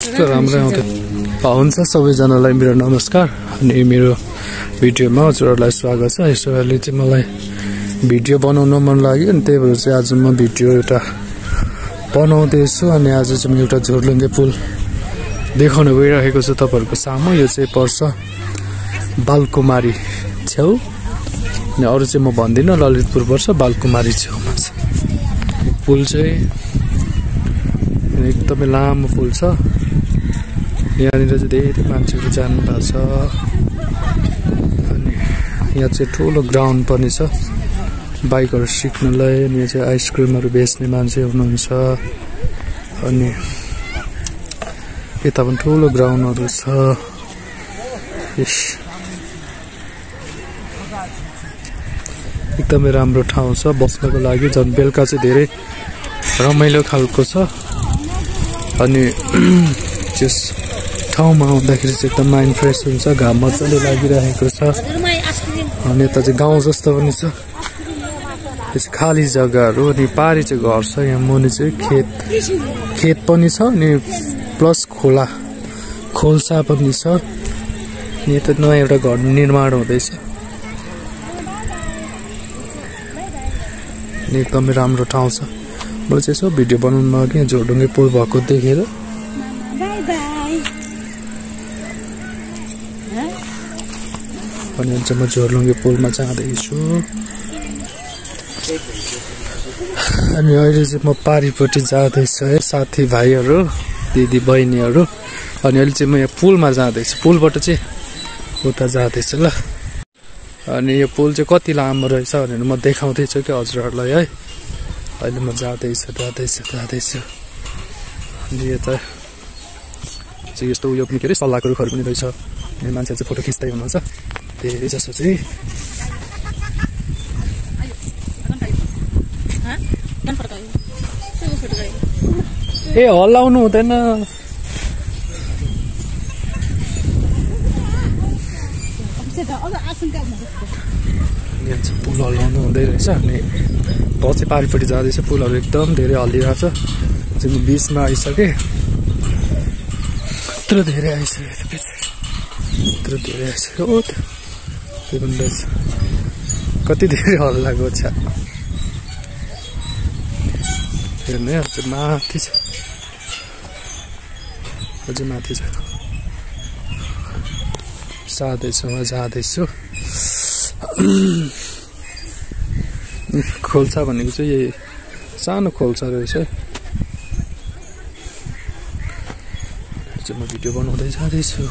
कस्तो राम्रो आउँथ्यो। हुन्छ सबैजनालाई मेरो नमस्कार अनि मेरो भिडियोमा हजुरहरूलाई स्वागत छ। यसोले चाहिँ मलाई भिडियो बनाउन मन लाग्यो अनि त्यही भएर चाहिँ आज म भिडियो एउटा बनाउँदैछु। अनि आज चाहिँ म एउटा झोर्लुङ्गे पुल देखाउन गइरहेको छु तपाईँहरूको सामु। यो चाहिँ पर्छ बालकुमारी छेउ अनि अरू चाहिँ म भन्दिनँ, ललितपुर पर्छ बालकुमारी छेउमा छ पुल चाहिँ। एकदमै लामो पुल छ। यहाँनिर चाहिँ धेरै मान्छेहरू जानु भएको छ। अनि यहाँ चाहिँ ठुलो ग्राउन्ड पनि छ बाइकहरू सिक्नलाई। अनि यहाँ चाहिँ आइसक्रिमहरू बेच्ने मान्छे हुनुहुन्छ। अनि यता पनि ठुलो ग्राउन्डहरू छ। एकदमै राम्रो ठाउँ छ बस्नको लागि। झन् बेलुका चाहिँ धेरै रमाइलो खालको छ। अनि त्यस ठाउँमा आउँदाखेरि चाहिँ एकदम माइन्ड फ्रेस हुन्छ। घाम मजाले लागिरहेको छ। अनि यता चाहिँ गाउँ जस्तो पनि छ। यो चाहिँ खाली जग्गाहरू अनि पारी चाहिँ घर छ। यहाँ मुनि चाहिँ खेत पनि छ अनि प्लस खोल्सा पनि छ। अनि यता नयाँ एउटा घर निर्माण हुँदैछ। अनि एकदमै राम्रो ठाउँ छ। मैले चाहिँ यसो भिडियो बनाउनु अघि झोर्लुङ्गे पुल भएको देखेर अनि चाहिँ म झोर्लुङ्गे पुलमा जाँदैछु। अनि अहिले चाहिँ म पारिपट्टि जाँदैछु है साथीभाइहरू दिदी बहिनीहरू। अनि अहिले चाहिँ म यहाँ पुलमा जाँदैछु। पुलबाट चाहिँ उता जाँदैछु ल। अनि यो पुल चाहिँ कति लामो रहेछ भनेर म देखाउँदैछु कि हजुरहरूलाई है। अहिले म जाँदैछु। अनि यता चाहिँ यस्तो उयो पनि के अरे सल्लाहको रुखहरू पनि रहेछ। अनि मान्छेहरू चाहिँ फोटो खिच्दै हुनुहुन्छ धेरै जस्तो चाहिँ। ए हल्लाउनु हुँदैन। यहाँ चाहिँ पुल हल्लाउनु हुँदै रहेछ। अनि म चाहिँ पारिपट्टि जाँदैछ। पुलहरू एकदम धेरै हल्लिरहेको छ। चाहिँ म बिचमा आइसकेँ। यत्रो धेरै आइसक्यो। ओ त्यो पनि रहेछ। कति धेरै हल्लाएको छ हेर्नु। अझै माथि छ, अझै माथि छ। जाँदैछु। खोल्सा भनेको चाहिँ यही सानो खोल्सा रहेछ। म भिडियो बनाउँदै जाँदैछु।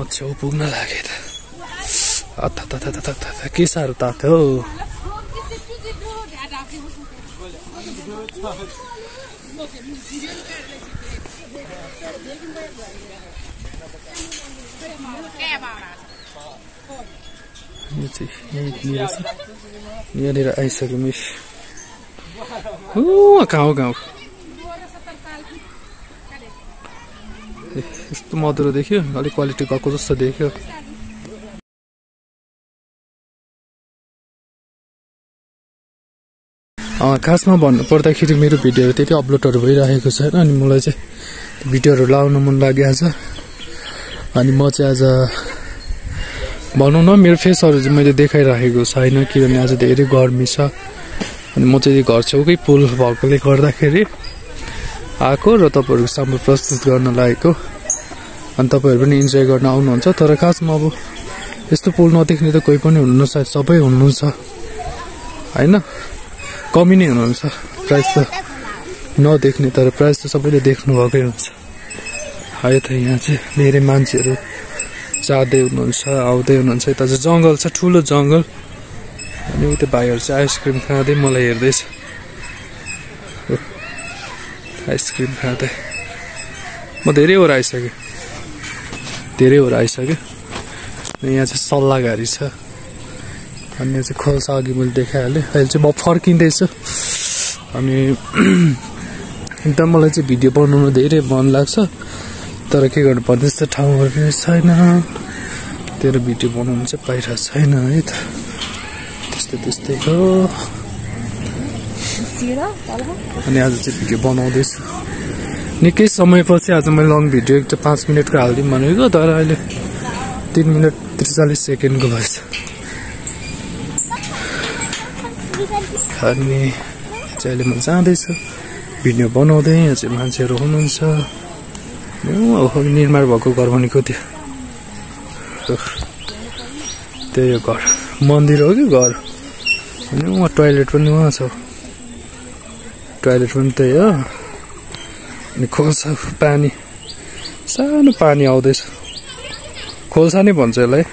म छेउ पुग्न लागेँ त। के साह्रो तात्यो हौ। यहाँनिर आइसक्यो मिस। गाउँ यस्तो मधुरो देख्यो। अलिक क्वालिटी गएको जस्तो देख्यो। खासमा भन्नु पर्दाखेरि मेरो भिडियोहरू त्यति अपलोडहरू भइरहेको छैन। अनि मलाई चाहिँ भिडियोहरू लाउन मन लागेको छ। अनि म चाहिँ आज भनौँ न मेरो फेसहरू चाहिँ मैले देखाइरहेको छैन किनभने आज धेरै गर्मी छ। अनि म चाहिँ घर छेउकै पुल भएकोले गर्दाखेरि आएको र तपाईँहरूको सामु प्रस्तुत गर्न लागेको। अनि तपाईँहरू पनि इन्जोय गर्न आउनुहुन्छ। तर खासमा अब यस्तो पुल नदेख्ने त कोही पनि हुनुहुन्न, सायद सबै हुनुहुन्छ होइन। कमी नै हुनुहुन्छ प्रायः त नदेख्ने, तर प्रायः त सबैले देख्नुभएकै हुन्छ है त। यहाँ चाहिँ धेरै मान्छेहरू जाँदै हुनुहुन्छ, आउँदै हुनुहुन्छ। यता चाहिँ जङ्गल छ, ठुलो जङ्गल। अनि उता भाइहरू चाहिँ आइसक्रिम खाँदै मलाई हेर्दैछ। आइसक्रिम खाँदै म धेरैवटा आइसकेँ। यहाँ चाहिँ सल्लाहघारी छ। अनि यहाँ चाहिँ खोल्सा अघि मैले देखाइहालेँ। अहिले चाहिँ म फर्किँदैछु। अनि एकदम मलाई चाहिँ भिडियो बनाउनु धेरै मन लाग्छ। तर के गर्नु पर्दैछ, ठाउँहरू पनि छैन। तेरो भिडियो बनाउनु चाहिँ पाइरहेको छैन है त त्यस्तै हो अनि आज चाहिँ भिडियो बनाउँदैछु निकै समयपछि आज मैले लङ भिडियो एक 5 मिनेटको हालिदिउँ भनेको तर अहिले 3 मिनेट 43 सेकेन्डको भएछ अनि चाहिँ अहिले म जाँदैछु भिडियो बनाउँदै यहाँ चाहिँ मान्छेहरू हुनुहुन्छ निर्माण भएको घर भनेको त्यही हो घर मन्दिर हो कि घर अनि उहाँ टोयलेट पनि उहाँ छ टोयलेट पनि त्यही हो अनि खोल्सा पानी सानो पानी आउँदैछ खोल्सा नै भन्छ यसलाई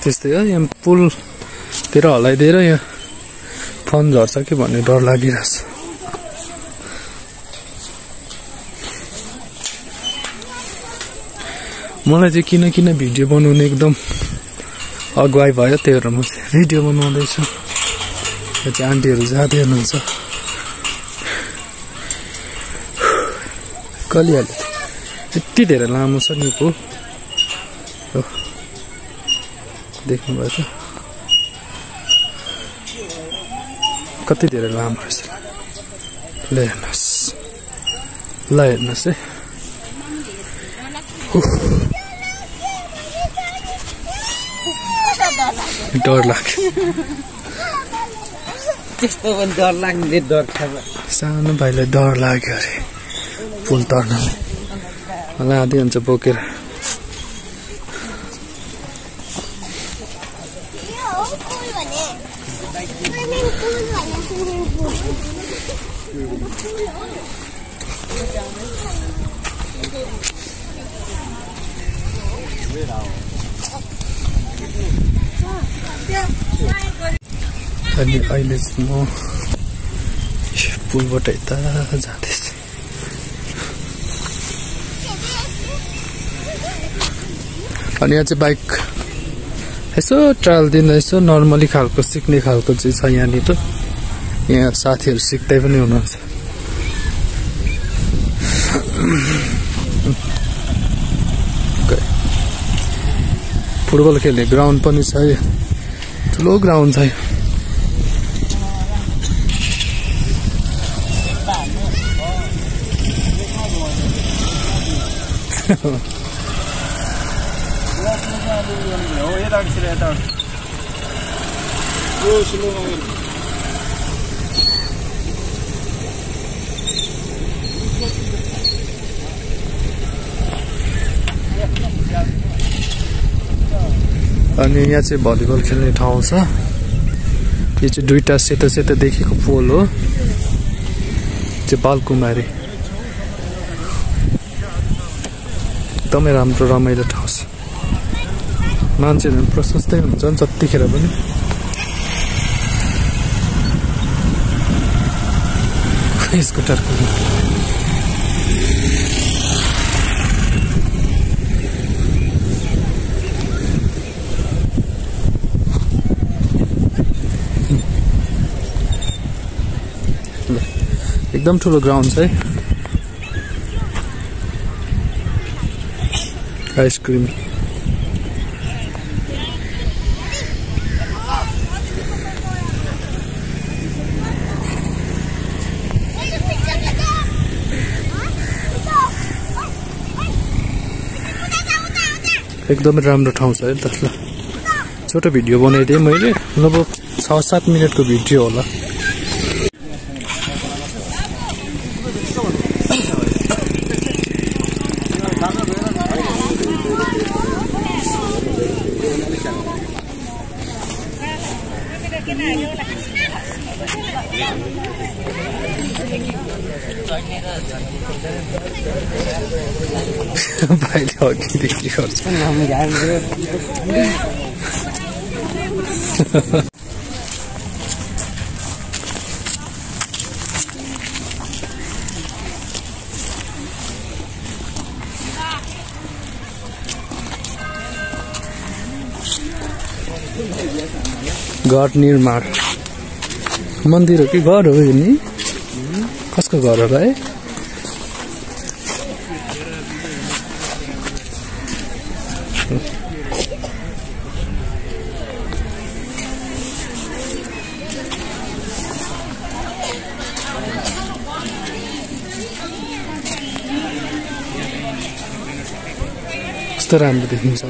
त्यस्तै हो यहाँ पुलतिर हल्लाइदिएर यहाँ फोन झर्छ कि भन्ने डर लागिरहेछ मलाई चाहिँ किन भिडियो बनाउने एकदम अगुवाई भयो त्यही भएर म भिडियो बनाउँदैछु यहाँ चाहिँ आन्टीहरू जाँदै हुनुहुन्छ कलिहाल्यो यति धेरै लामो छ नि पुल देख्नुभयो त कति धेरै लामो रहेछ ल हेर्नुहोस् है डर लाग्यो त्यस्तो पनि डर लाग्ने डर छ सानो भाइलाई डर लाग्यो अरे पुल तर्न मलाई आधी हुन्छ बोकेर अनि अहिले चाहिँ म पुलबाट यता जाँदैछु अनि यहाँ चाहिँ बाइक यसो ट्रायल दिँदा यसो नर्मली खालको सिक्ने खालको चाहिँ छ यहाँनिर यहाँ साथीहरू सिक्दै पनि हुनुहुन्छ फुटबल खेल्ने ग्राउन्ड पनि छ ठुलो ग्राउन्ड छ अनि यहाँ चाहिँ भलिबल खेल्ने ठाउँ छ यो चाहिँ दुईटा सेतो सेतो देखेको पोल हो चाहिँ बालकुमारी एकदमै राम्रो रमाइलो ठाउँ छ मान्छेहरू प्रशस्तै हुन्छ जतिखेर पनि स्कुटरको एकदम ठुलो ग्राउन्ड छ है आइसक्रिम एकदमै राम्रो ठाउँ छ है त ल छोटो भिडियो बनाइदिएँ मैले लगभग 6-7 मिनटको भिडियो होला भाइले अघिदेखि गर्छ घर निर्माण मन्दिर हो कि घर हो यो नि कसको घर हो भाइ कस्तो राम्रो देखिन्छ